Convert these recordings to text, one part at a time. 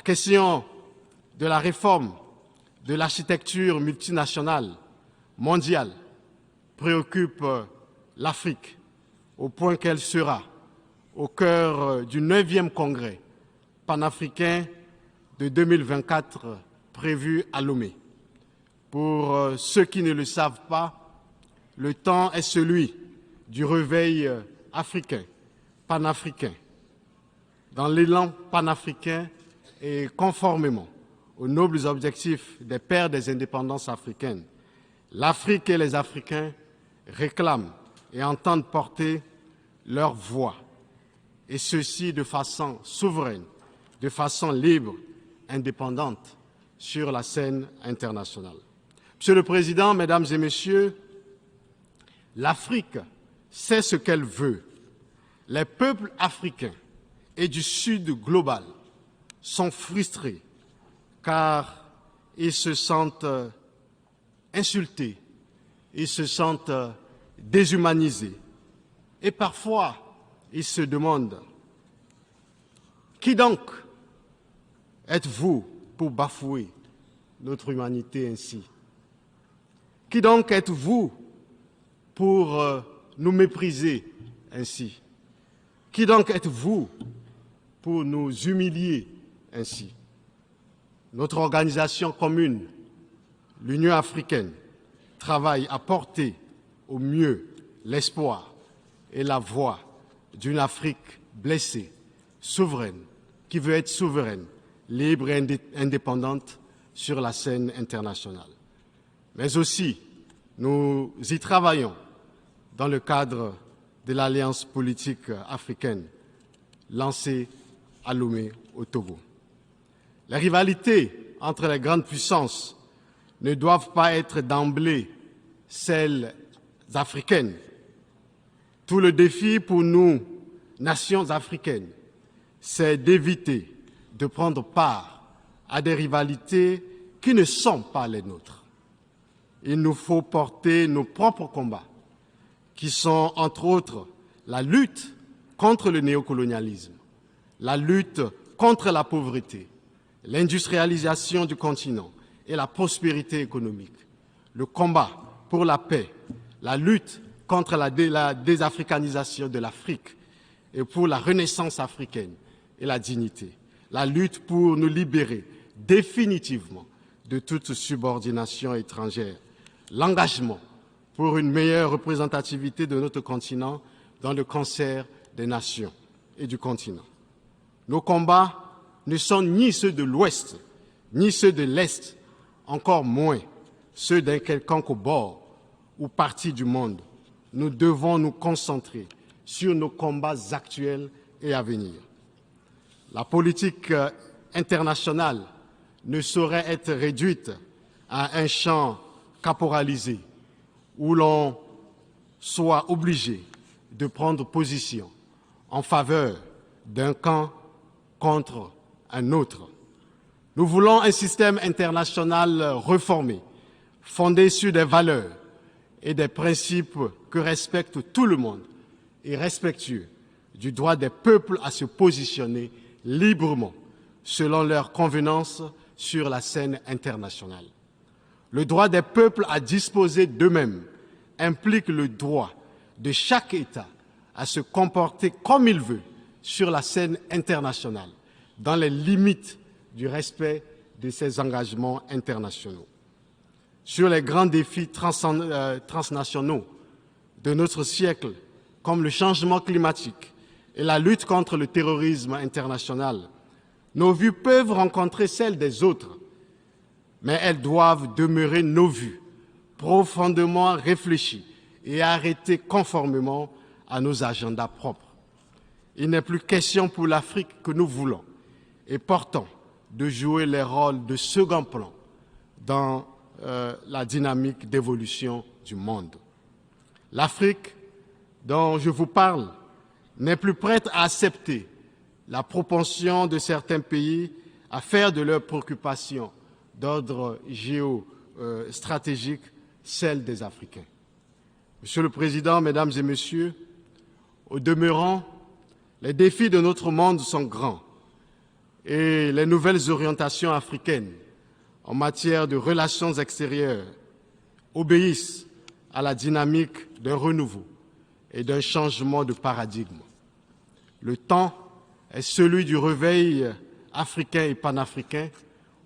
question de la réforme de l'architecture multinationale mondiale préoccupe l'Afrique au point qu'elle sera au cœur du 9e congrès panafricain de 2024 prévu à Lomé. Pour ceux qui ne le savent pas, le temps est celui du réveil africain, panafricain. Dans l'élan panafricain et conformément aux nobles objectifs des pères des indépendances africaines, l'Afrique et les Africains réclament et entendent porter leur voix, et ceci de façon souveraine, de façon libre, indépendante, sur la scène internationale. Monsieur le Président, Mesdames et Messieurs, l'Afrique sait ce qu'elle veut. Les peuples africains et du Sud global sont frustrés car ils se sentent insultés, ils se sentent déshumanisés. Et parfois, ils se demandent, qui donc êtes-vous pour bafouer notre humanité ainsi? Qui donc êtes-vous pour nous mépriser ainsi? Qui donc êtes-vous pour nous humilier ainsi? Notre organisation commune, l'Union africaine, travaille à porter au mieux l'espoir et la voix d'une Afrique blessée, souveraine, qui veut être souveraine, libre et indépendante sur la scène internationale. Mais aussi, nous y travaillons dans le cadre de l'Alliance politique africaine lancée à Lomé, au Togo. Les rivalités entre les grandes puissances ne doivent pas être d'emblée celles africaines. Tout le défi pour nous, nations africaines, c'est d'éviter de prendre part à des rivalités qui ne sont pas les nôtres. Il nous faut porter nos propres combats, qui sont, entre autres, la lutte contre le néocolonialisme, la lutte contre la pauvreté, l'industrialisation du continent et la prospérité économique, le combat pour la paix, la lutte contre la désafricanisation de l'Afrique et pour la renaissance africaine et la dignité, la lutte pour nous libérer définitivement de toute subordination étrangère, l'engagement pour une meilleure représentativité de notre continent dans le concert des nations et du continent. Nos combats ne sont ni ceux de l'Ouest, ni ceux de l'Est, encore moins ceux d'un quelconque bord ou partie du monde. Nous devons nous concentrer sur nos combats actuels et à venir. La politique internationale ne saurait être réduite à un champ caporalisé où l'on soit obligé de prendre position en faveur d'un camp contre un autre. Nous voulons un système international reformé, fondé sur des valeurs et des principes que respecte tout le monde et respectueux du droit des peuples à se positionner librement selon leurs convenances sur la scène internationale. Le droit des peuples à disposer d'eux-mêmes implique le droit de chaque État à se comporter comme il veut sur la scène internationale, dans les limites du respect de ses engagements internationaux. Sur les grands défis transnationaux de notre siècle, comme le changement climatique et la lutte contre le terrorisme international, nos vues peuvent rencontrer celles des autres, mais elles doivent demeurer nos vues, profondément réfléchies et arrêtées conformément à nos agendas propres. Il n'est plus question pour l'Afrique que nous voulons et portons de jouer les rôles de second plan dans la dynamique d'évolution du monde. L'Afrique dont je vous parle n'est plus prête à accepter la propension de certains pays à faire de leurs préoccupations d'ordre géostratégique celles des Africains. Monsieur le Président, Mesdames et Messieurs, au demeurant, les défis de notre monde sont grands et les nouvelles orientations africaines en matière de relations extérieures obéissent à la dynamique d'un renouveau et d'un changement de paradigme. Le temps est celui du réveil africain et panafricain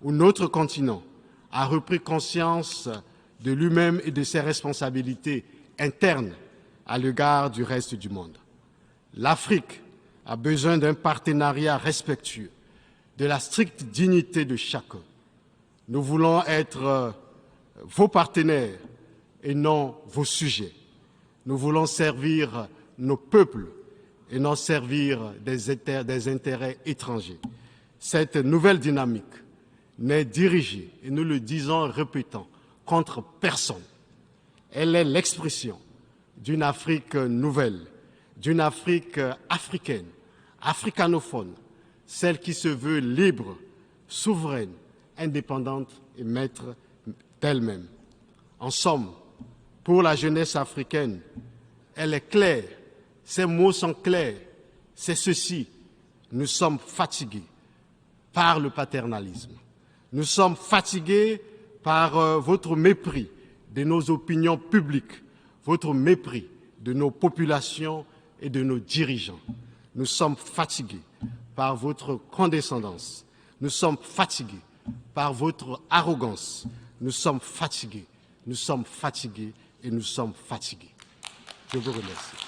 où notre continent a repris conscience de lui-même et de ses responsabilités internes à l'égard du reste du monde. L'Afrique a besoin d'un partenariat respectueux de la stricte dignité de chacun. Nous voulons être vos partenaires et non vos sujets. Nous voulons servir nos peuples et non servir des intérêts étrangers. Cette nouvelle dynamique n'est dirigée, et nous le disons en répétant, contre personne. Elle est l'expression d'une Afrique nouvelle, d'une Afrique africaine, africanophone, celle qui se veut libre, souveraine, indépendante et maître d'elle-même. En somme, pour la jeunesse africaine, elle est claire, ses mots sont clairs, c'est ceci, nous sommes fatigués par le paternalisme. Nous sommes fatigués par votre mépris de nos opinions publiques, votre mépris de nos populations et de nos dirigeants. Nous sommes fatigués par votre condescendance. Nous sommes fatigués par votre arrogance. Nous sommes fatigués et nous sommes fatigués. Je vous remercie.